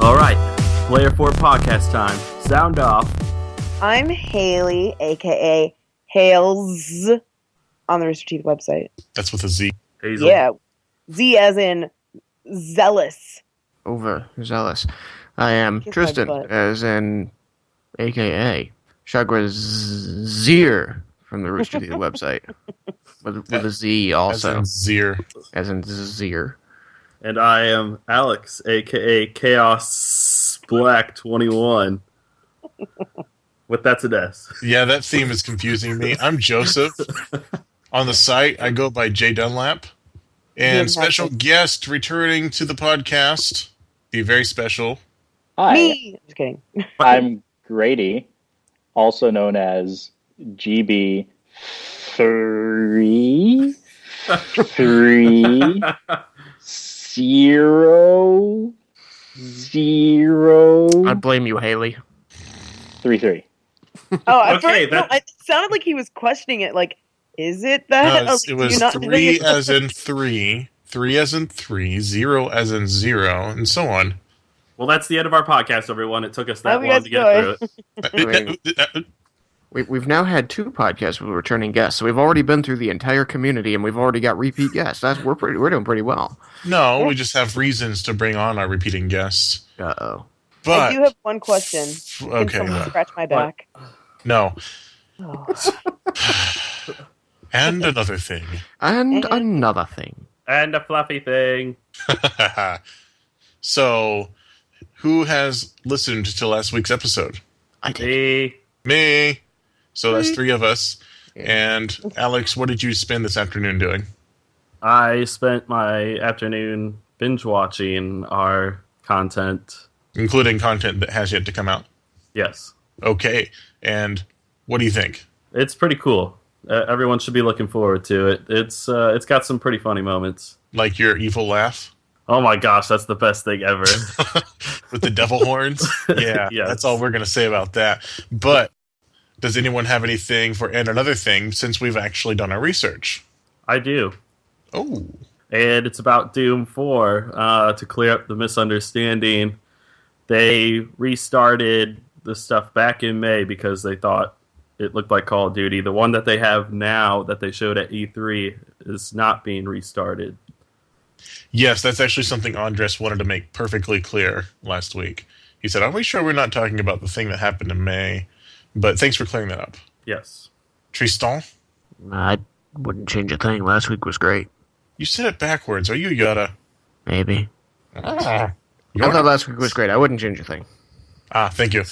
All right, Player 4 podcast time. Sound off. I'm Haley, a.k.a. Hales, on the Rooster Teeth website. That's with a Z. Hazel. Yeah. Z as in zealous. Overzealous. I am Kiss my Tristan, butt. as in a.k.a. Shagwazier from the Rooster Teeth website. With a Z also. As in Zier. As in Zier. And I am Alex, a.k.a. Chaos Black 21. With that's an S. Yeah, that theme is confusing me. I'm Joseph. On the site, I go by J Dunlap. And special guest returning to the podcast. Be very special. Hi, Me! Just kidding. I'm Grady, also known as GB 3 0 0 I blame you, Haley. 3. Oh, at Okay, first, no, it sounded like he was questioning it. Like, is it that? No, I was it like, was "You're not doing 3 it." as in 3, 3 as in 3, 0 as in 0, and so on. Well, that's the end of our podcast, everyone. It took us that Hope you long guys to get through it. We've now had 2 podcasts with returning guests, so we've already been through the entire community, and we've already got repeat guests. We're doing pretty well. No, we just have reasons to bring on our repeating guests. Uh-oh. But I do have one question. Can okay, someone what? scratch my back? No. Oh. And another thing. And another thing. And a fluffy thing. So, who has listened to last week's episode? I did. Me. Me. So that's 3 of us. And Alex, what did you spend this afternoon doing? I spent my afternoon binge watching our content. Including content that has yet to come out. Yes. Okay. And what do you think? It's pretty cool. Everyone should be looking forward to it. It's got some pretty funny moments. Like your evil laugh? Oh my gosh, that's the best thing ever. With the devil horns? Yeah, Yes. That's all we're going to say about that. But does anyone have anything for and another thing since we've actually done our research? I do. Oh. And it's about Doom 4. To clear up the misunderstanding, they restarted the stuff back in May because they thought it looked like Call of Duty. The one that they have now that they showed at E3 is not being restarted. Yes, that's actually something Andres wanted to make perfectly clear last week. He said, "Are we sure we're not talking about the thing that happened in May?" But thanks for clearing that up. Yes. Tristan? I wouldn't change a thing. Last week was great. You said it backwards. Are you Yoda? Maybe. Ah, I thought last week was great. I wouldn't change a thing. Thank you.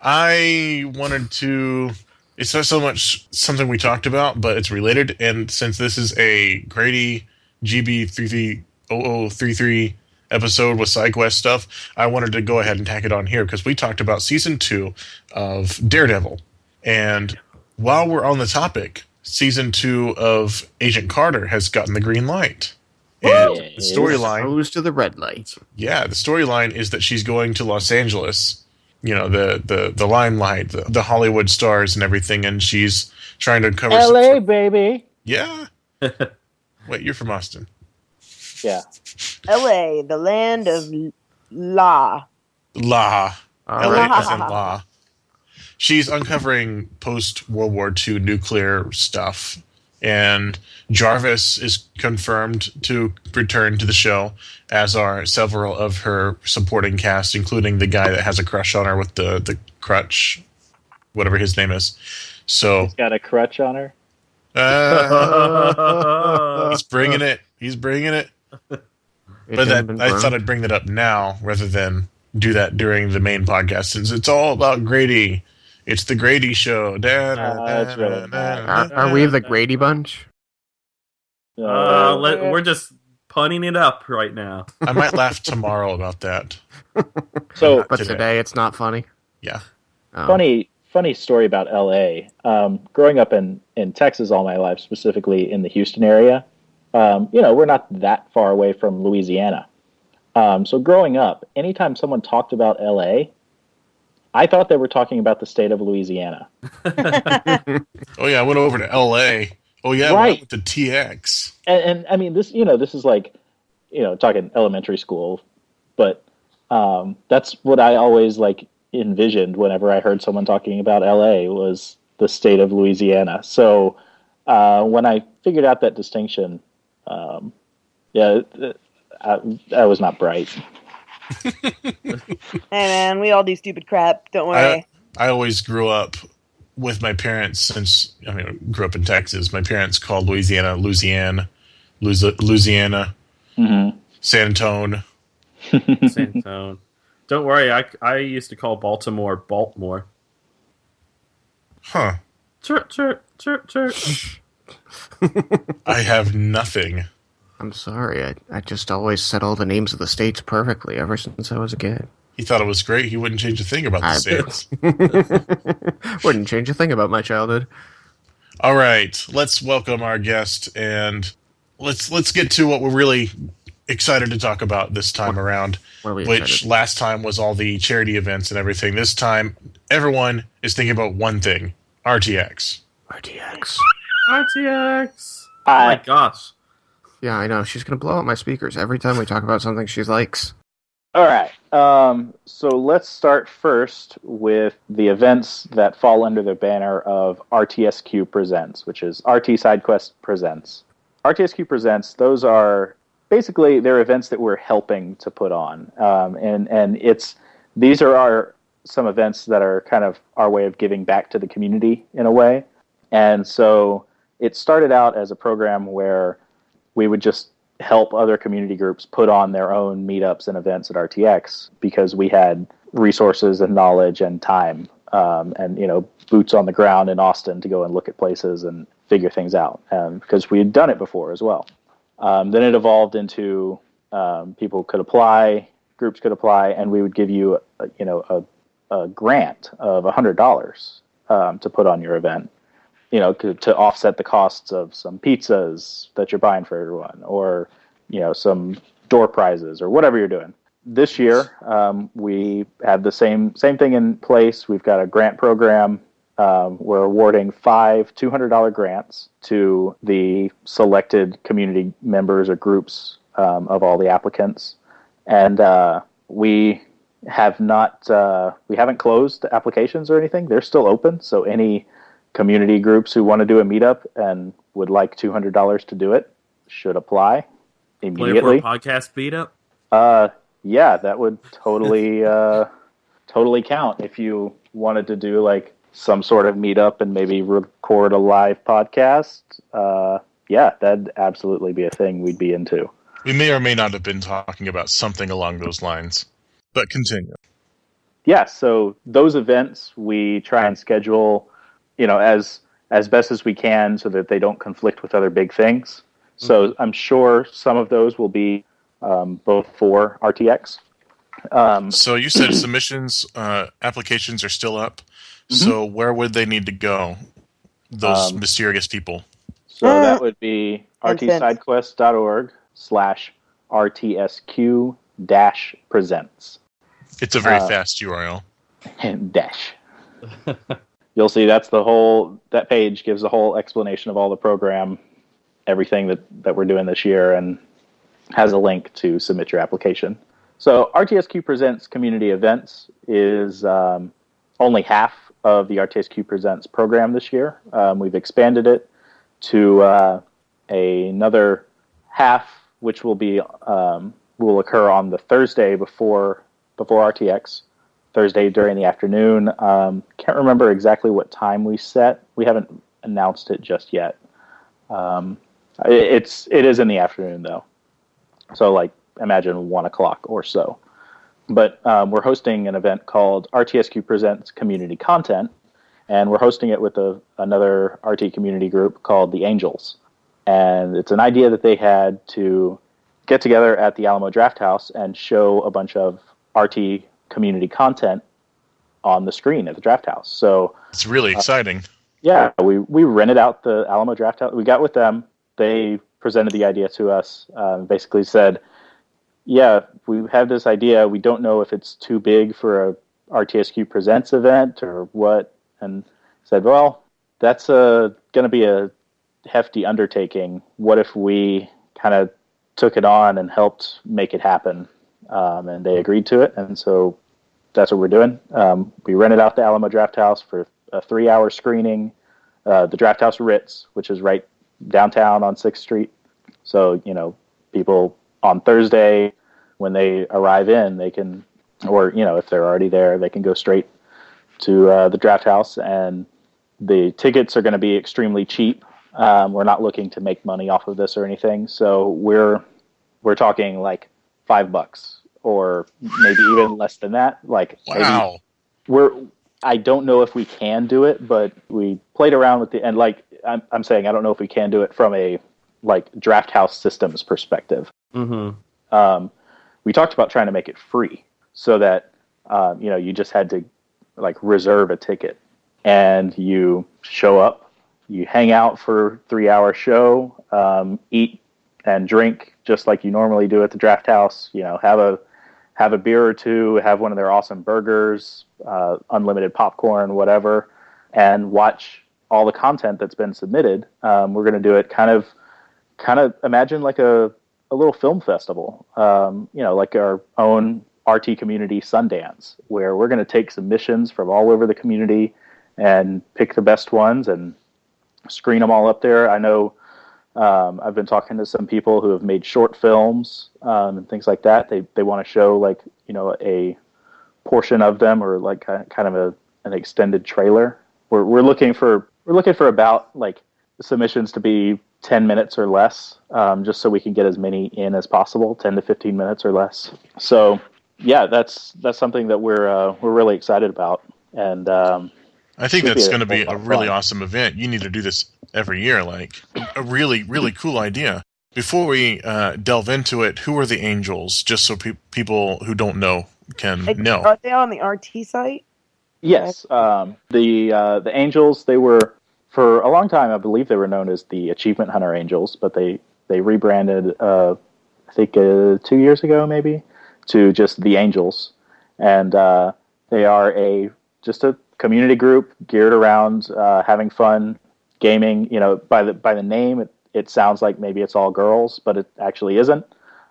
I wanted to... It's not so much something we talked about, but it's related. And since this is a Grady GB330033 episode with SideQuest stuff, I wanted to go ahead and tack it on here because we talked about Season 2 of Daredevil. And while we're on the topic, Season 2 of Agent Carter has gotten the green light. And the storyline... Goes to the red light. Yeah, the storyline is that she's going to Los Angeles, you know, the limelight, the Hollywood stars and everything, and she's trying to cover... LA, baby! Yeah. Wait, you're from Austin. Yeah. L.A., the land of La. La. All LA right. as in La. She's uncovering post-World War II nuclear stuff, and Jarvis is confirmed to return to the show, as are several of her supporting cast, including the guy that has a crush on her with the crutch, whatever his name is. So He's got a crutch on her. he's bringing it. He's bringing it. But I thought I'd bring that up now rather than do that during the main podcast, since it's all about Grady. It's the Grady Show. That's really bad. Are we the Grady Bunch? We're just punning it up right now. I might laugh tomorrow about that. So, But Today. today it's not funny. Yeah. Oh. funny story about LA. Growing up in Texas all my life, specifically in the Houston area, we're not that far away from Louisiana. So growing up, anytime someone talked about LA, I thought they were talking about the state of Louisiana. Oh yeah, I went over to L.A. Oh yeah, Right. I went to TX. And I mean, this is like, talking elementary school, but That's what I always like envisioned whenever I heard someone talking about LA was the state of Louisiana. So when I figured out that distinction, yeah, I was not bright. Hey man, we all do stupid crap. Don't worry. I always grew up with my parents since I grew up in Texas. My parents called Louisiana Louisiana, Mm-hmm. San Antone. Santone. Don't worry, I used to call Baltimore Baltimore. Huh. Chirp, chirp, chirp, chirp. I have nothing. I'm sorry. I just always said all the names of the states perfectly ever since I was a kid. He thought it was great. He wouldn't change a thing about the states. Wouldn't change a thing about my childhood. All right, let's welcome our guest and let's get to what we're really excited to talk about this time around. What are we Which excited? last time was all the charity events and everything. This time, everyone is thinking about one thing: RTX. RTX. RTX. Oh my gosh. Yeah, I know. She's going to blow out my speakers every time we talk about something she likes. All right. So let's start first with the events that fall under the banner of RTSQ Presents, which is RTSideQuest Presents. RTSQ Presents, those are basically they're events that we're helping to put on. And these are some events that are kind of our way of giving back to the community in a way. And so it started out as a program where we would just help other community groups put on their own meetups and events at RTX because we had resources and knowledge and time and boots on the ground in Austin to go and look at places and figure things out because we had done it before as well. Then it evolved into people could apply, groups could apply, and we would give you a grant of $100 to put on your event. To offset the costs of some pizzas that you're buying for everyone, or some door prizes, or whatever you're doing. This year, we have the same thing in place. We've got a grant program. We're awarding 5 $200 grants to the selected community members or groups of all the applicants, and we haven't closed applications or anything. They're still open, so any community groups who want to do a meetup and would like $200 to do it should apply immediately. Play for a podcast beat-up? Yeah, that would totally count if you wanted to do like some sort of meetup and maybe record a live podcast. Yeah, that'd absolutely be a thing we'd be into. We may or may not have been talking about something along those lines, but continue. Yeah, so those events we try and schedule as best as we can so that they don't conflict with other big things. So I'm sure some of those will be both for RTX. So you said submissions, applications are still up. Mm-hmm. So where would they need to go, those mysterious people? So that would be rtsidequest.org/RTSQ-presents. It's a very fast URL. Dash. You'll see that page gives a whole explanation of all the program, everything that we're doing this year, and has a link to submit your application. So RTSQ Presents community events is only half of the RTSQ Presents program this year. We've expanded it to another half, which will occur on the Thursday before RTX. Thursday during the afternoon. Can't remember exactly what time we set. We haven't announced it just yet. It is in the afternoon though. So like imagine 1 o'clock or so. But we're hosting an event called RTSQ Presents Community Content, and we're hosting it with another RT community group called the Angels. And it's an idea that they had to get together at the Alamo Drafthouse and show a bunch of RT community content on the screen at the draft house. So it's really exciting. Yeah, we rented out the Alamo Draft House. We got with them. They presented the idea to us. Basically said, "Yeah, we have this idea. We don't know if it's too big for a RTSQ Presents event or what." And said, "Well, that's going to be a hefty undertaking. What if we kind of took it on and helped make it happen?" and they agreed to it, and so that's what we're doing. We rented out the Alamo Draft House for a 3-hour screening. The Draft House Ritz, which is right downtown on 6th Street. So, people on Thursday, when they arrive in, they can, or, if they're already there, they can go straight to the Draft House, and the tickets are going to be extremely cheap. We're not looking to make money off of this or anything, so we're talking like $5 or maybe even less than that. Like, wow. I don't know if we can do it, but we played around with and like I'm saying, I don't know if we can do it from a like Draft House systems perspective. Mm-hmm. We talked about trying to make it free so that you just had to like reserve a ticket and you show up, you hang out for 3-hour show, eat and drink just like you normally do at the Draft House. Have a beer or two, have one of their awesome burgers, unlimited popcorn, whatever, and watch all the content that's been submitted. We're going to do it kind of imagine like a little film festival, like our own RT community Sundance, where we're going to take submissions from all over the community and pick the best ones and screen them all up there. I know I've been talking to some people who have made short films and things like that. They want to show like a portion of them or like kind of an extended trailer. We're looking for about like submissions to be 10 minutes or less, just so we can get as many in as possible, 10 to 15 minutes or less. So yeah, that's something that we're really excited about, and I think that's going to be a really awesome event. You need to do this every year, like a really, really cool idea. Before we delve into it, who are the Angels? Just so people who don't know can know. Are they on the RT site? Yes. The Angels, they were, for a long time, I believe they were known as the Achievement Hunter Angels, but they rebranded, I think 2 years ago maybe, to just the Angels. And they are just a community group geared around having fun, gaming. By the name, it sounds like maybe it's all girls, but it actually isn't.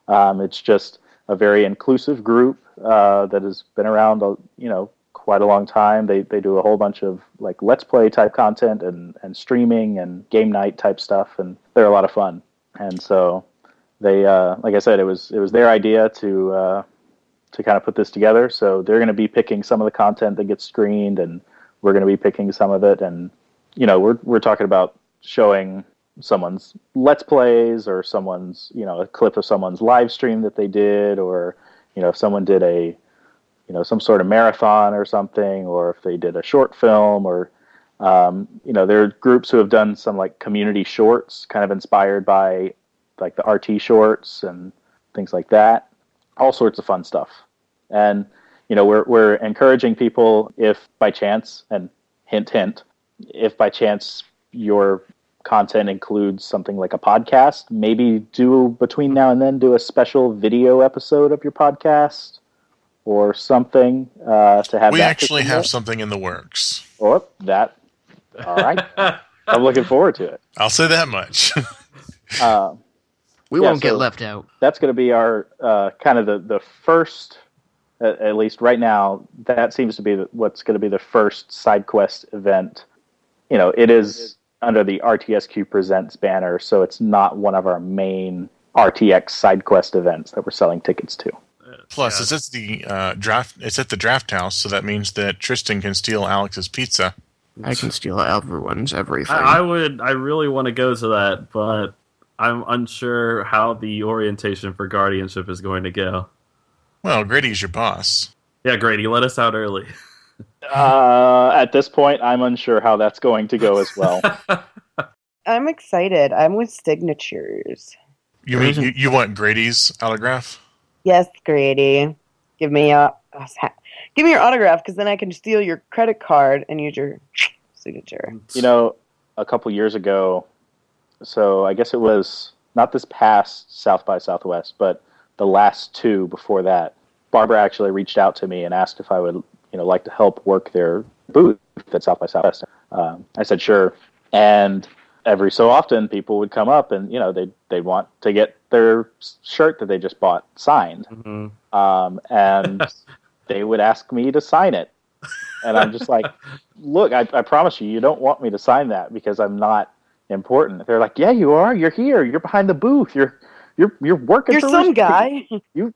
It's just a very inclusive group that has been around, quite a long time. They do a whole bunch of like Let's Play type content and streaming and game night type stuff, and they're a lot of fun. And so they, like I said, it was their idea to kind of put this together. So they're going to be picking some of the content that gets screened, and we're going to be picking some of it. And we're talking about showing someone's Let's Plays or someone's a clip of someone's live stream that they did, or if someone did a some sort of marathon or something, or if they did a short film, or there are groups who have done some like community shorts kind of inspired by like the RT shorts and things like that. All sorts of fun stuff. And we're encouraging people, if by chance, and hint, if by chance your content includes something like a podcast, maybe between now and then do a special video episode of your podcast or something to have. We actually have something in the works. Oh, that. All right. I'm looking forward to it. I'll say that much. We won't get left out. That's going to be our kind of the first, at least right now, that seems to be what's going to be the first SideQuest event. It is under the RTSQ Presents banner, so it's not one of our main RTX SideQuest events that we're selling tickets to. Plus, it's at the Draft House, so that means that Tristan can steal Alex's pizza. I can steal everyone's everything. I really want to go to that, but I'm unsure how the orientation for guardianship is going to go. Well, Grady's your boss. Yeah, Grady, let us out early. At this point, I'm unsure how that's going to go as well. I'm excited. I'm with signatures. You mean you want Grady's autograph? Yes, Grady. Give me your autograph, because then I can steal your credit card and use your signature. A couple years ago, so I guess it was not this past South by Southwest, but the last two before that, Barbara actually reached out to me and asked if I would, like to help work their booth at South by Southwest. I said sure, and every so often people would come up and they'd want to get their shirt that they just bought signed. And they would ask me to sign it. And I'm just like, look, I promise you don't want me to sign that because I'm not important. They're like, yeah, you are. You're here. You're behind the booth. You're working. You're for some Risky. guy. You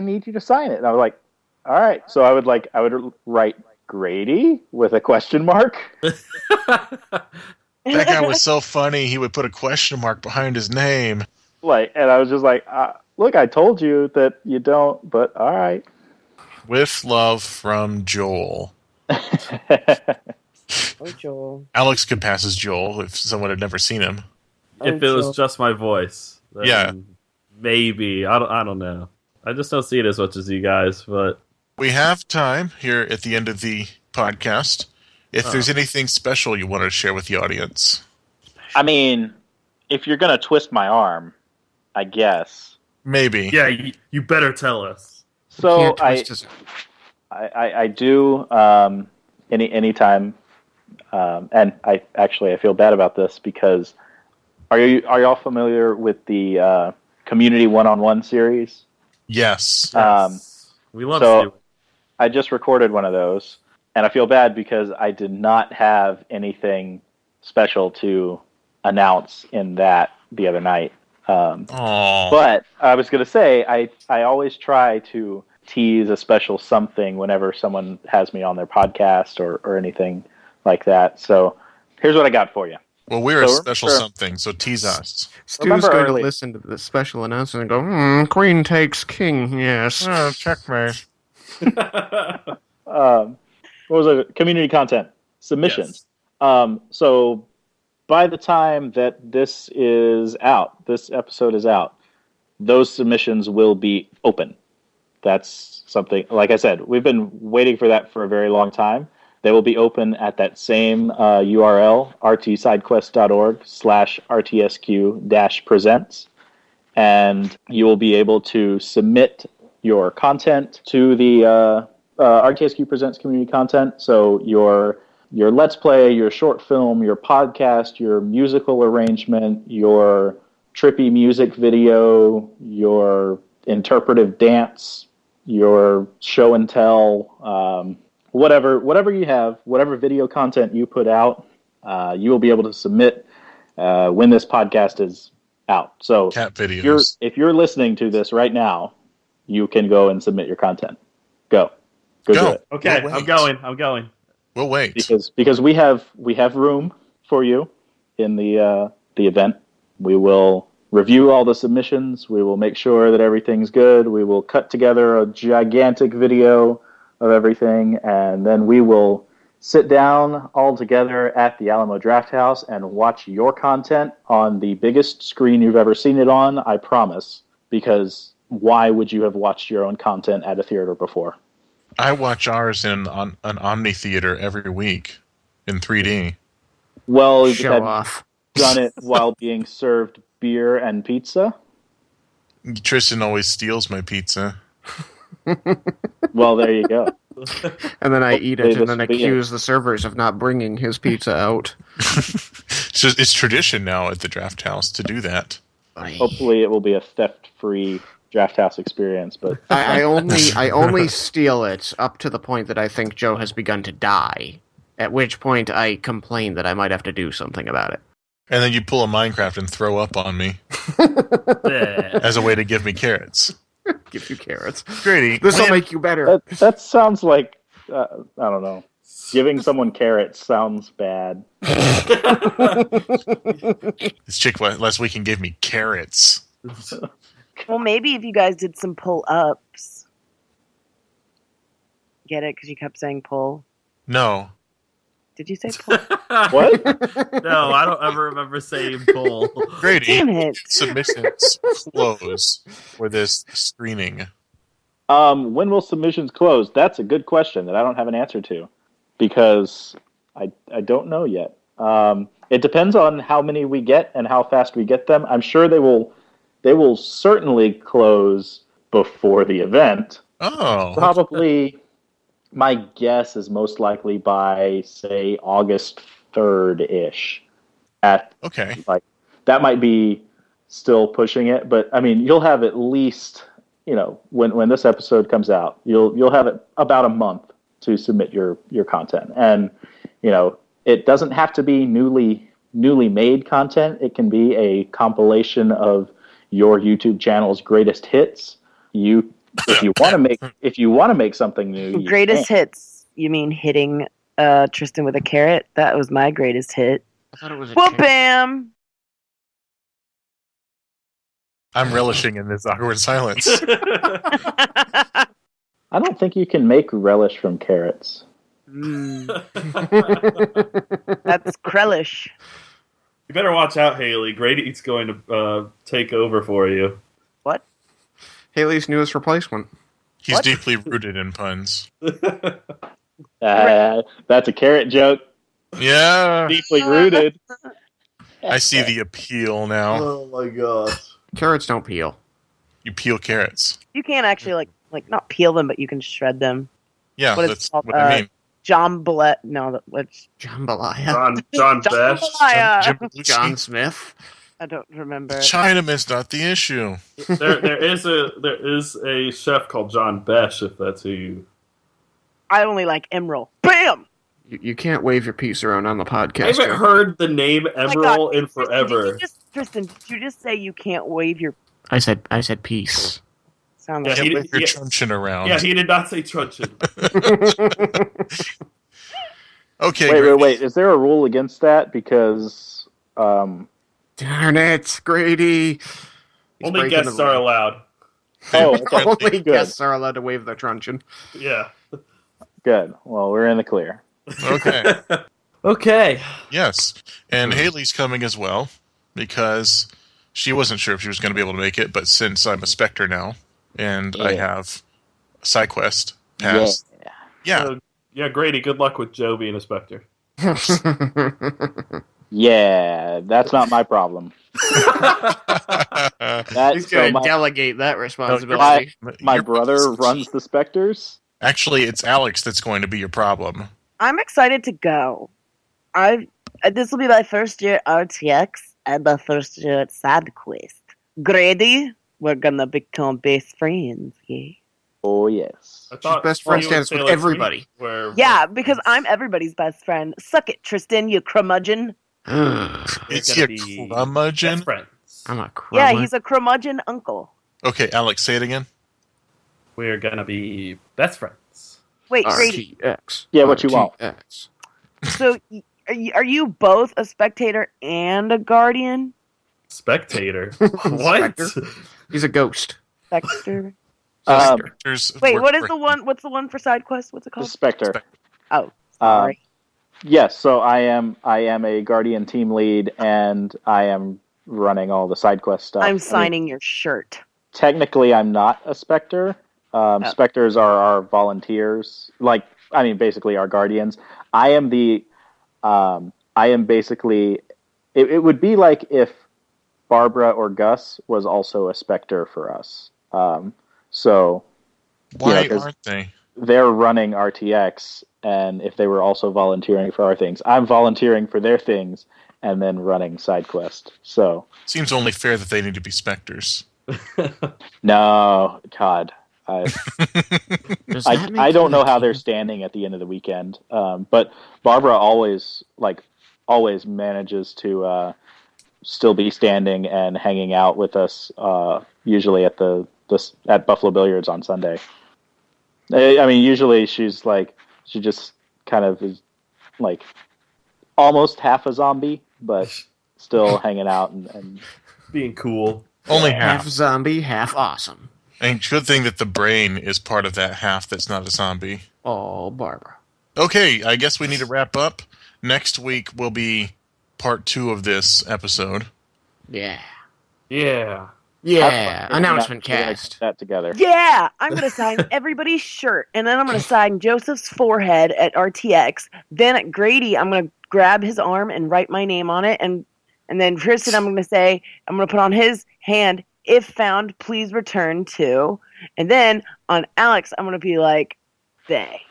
need you to sign it. And I was like, all right. So I would write Grady with a question mark. That guy was so funny. He would put a question mark behind his name. And I was just like, look, I told you that you don't, but all right. With love from Joel. Oh, Joel. Alex could pass as Joel if someone had never seen him. If it was just my voice, then Yeah. maybe. I don't know. I just don't see it as much as you guys, but We have time here at the end of the podcast. If there's anything special you want to share with the audience. I mean, if you're going to twist my arm, I guess. Maybe. yeah, you better tell us. So Can't twist his- I do anytime, and I feel bad about this because are y'all familiar with the Community One-on-One series? Yes. We love so Stu. I just recorded one of those, and I feel bad because I did not have anything special to announce in that the other night. Aww. But I was going to say, I always try to tease a special something whenever someone has me on their podcast or anything like that. So here's what I got for you. Well, we're a So special remember- something, so tease us. Stu's Remember going early- to listen to the special announcement and go, queen takes king, yes. Oh, checkmate. What was it? Community content submissions. So by the time that this episode is out, those submissions will be open. That's something, like I said, we've been waiting for that for a very long time. They will be open at that same URL, rtsidequest.org/rtsq-presents. And you will be able to submit your content to the RTSQ Presents community content. So your Let's Play, your short film, your podcast, your musical arrangement, your trippy music video, your interpretive dance, your show and tell, whatever you have, whatever video content you put out, you will be able to submit when this podcast is out. So Cat videos. if you're listening to this right now, you can go and submit your content. Go do it. Okay, We'll I'm wait. going. We'll wait. Because we have room for you in the event. We will review all the submissions. We will make sure that everything's good. We will cut together a gigantic video of everything, and then we will sit down all together at the Alamo Drafthouse and watch your content on the biggest screen you've ever seen it on, I promise. Because why would you have watched your own content at a theater before? I watch ours in an Omni Theater every week in 3D. Well, Show have off. you done it while being served beer and pizza? Tristan always steals my pizza. Well, there you go. And then I eat Hopefully it and then this will be accuse the servers of not bringing his pizza out. It's tradition now at the Draft House to do that. Hopefully it will be a theft-free draft house experience, but I only steal it up to the point that I think Joe has begun to die. At which point I complain that I might have to do something about it. And then you pull a Minecraft and throw up on me Yeah. as a way to give me carrots. Give you carrots. Grady, This will when- make you better. that sounds like I don't know. Giving someone carrots sounds bad. this chick last weekend gave me carrots. Well, maybe if you guys did some pull-ups. Get it? Because you kept saying pull. No. Did you say pull? What? No, I don't ever remember saying pull. Grady, Damn it. submissions close for this screening. When will submissions close? That's a good question that I don't have an answer to because I don't know yet. It depends on how many we get and how fast we get them. I'm sure they will certainly close before the event. Oh. Probably, my guess is most likely by, say, August 3rd-ish. Okay. That might be still pushing it. But I mean, you'll have at least, when this episode comes out, you'll have it about a month to submit your content. And it doesn't have to be newly made content. It can be a compilation of your YouTube channel's greatest hits. If you want to make something new, Greatest hits. You mean hitting Tristan with a carrot? That was my greatest hit. I thought it was a Well, chick. bam! I'm relishing in this awkward silence. I don't think you can make relish from carrots. That's Krellish. You better watch out, Haley. Grady's going to take over for you. What? Haley's newest replacement. He's What? deeply rooted in puns. That's a carrot joke. Yeah, Deeply rooted. I see the appeal now. Oh my gosh. Carrots don't peel. You peel carrots. You can't actually like not peel them, but you can shred them. Yeah, What is that's it called? what I mean. Jambalaya. No, what's Jambalaya. John Best. jambalaya? Jim Belushi. John Smith. I don't remember. Chinaman's not the issue. There is a chef called John Besh, if that's who you. I only like Emerald. Bam! You can't wave your piece around on the I podcast. haven't heard the name Oh my God. Emerald in forever. Tristan, did you just say you can't wave your I said peace. sound Yeah, like Can't he- leave your yeah. truncheon around. Yeah, he did not say truncheon. Okay, Wait. Is there a rule against that? Because Darn it, Grady. He's Only breaking guests the are rule. allowed. Only Good. guests are allowed to wave their truncheon. Yeah. good. Well, we're in the clear. Okay. Okay. Yes. And Haley's coming as well because she wasn't sure if she was going to be able to make it, but since I'm a Spectre now and I Yeah. have SideQuest pass. Yeah. So, yeah, Grady, good luck with Joe being a Spectre. Yeah, that's not my problem. He's going to delegate that responsibility. My Your- brother runs the Spectres. Actually, it's Alex that's going to be your problem. I'm excited to go. This will be my first year at RTX and my first year at SideQuest. Grady, we're gonna become best friends. Yeah. Oh, yes. I thought best friend you and status with Taylor everybody. Swift were- Yeah, because I'm everybody's best friend. Suck it, Tristan, you curmudgeon. we're Is gonna he a be curmudgeon? best friends. I'm a crummer. Yeah, he's a curmudgeon uncle. Okay, Alex, say it again. We're gonna be best friends. Wait, Grady. RTX. Yeah, what you want. RTX. So are you both a spectator and a guardian? Spectator. What? Spectre? He's a ghost. Spectre. Spectres Wait, work what is for- the one? What's the one for SideQuest? What's it The called? Spectre. Oh, sorry. Yes, so I am a Guardian team lead, and I am running all the SideQuest stuff. I'm I mean, signing your shirt. technically, I'm not a Spectre. Spectres are our volunteers. Basically our Guardians. I am basically... It would be like if Barbara or Gus was also a Spectre for us. So... Why 'cause aren't they? they're running RTX, and if they were also volunteering for our things, I'm volunteering for their things and then running SideQuest. So Seems only fair that they need to be Spectres. no, God, I Does that make I don't him know a how king? they're standing at the end of the weekend. But Barbara always manages to still be standing and hanging out with us. Usually at at Buffalo Billiards on Sunday. I mean, usually she just kind of is like almost half a zombie, but still hanging out and Being cool. Only Half half. zombie, half awesome. And good thing that the brain is part of that half that's not a zombie. Oh, Barbara. Okay, I guess we need to wrap up. Next week will be part 2 of this episode. Yeah. Yeah. Yeah. Announcement We're gonna cast. get that together. Yeah, I'm gonna sign everybody's shirt, and then I'm gonna sign Joseph's forehead at RTX. Then at Grady, I'm gonna grab his arm and write my name on it, and then Tristan, I'm gonna put on his hand, if found, please return to. And then on Alex, I'm gonna be like, they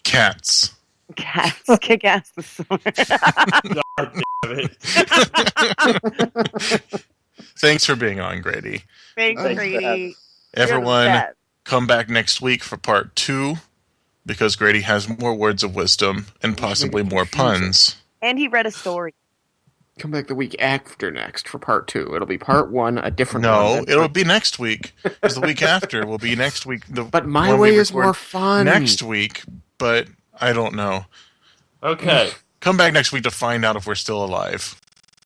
Cats. cats kick ass this summer. God damn it. Thanks for being on, Grady. Thanks, Thanks for Grady. having You're the Everyone, best. come back next week for part 2, because Grady has more words of wisdom and possibly more confusing. puns. And he read a story. Come back the week after next for part 2. It'll be part 1, a different one. No, then it'll part- be next week. Because the week after will be next week. But my when way we is record more fun. next week, but I don't know. Okay. Come back next week to find out if we're still alive.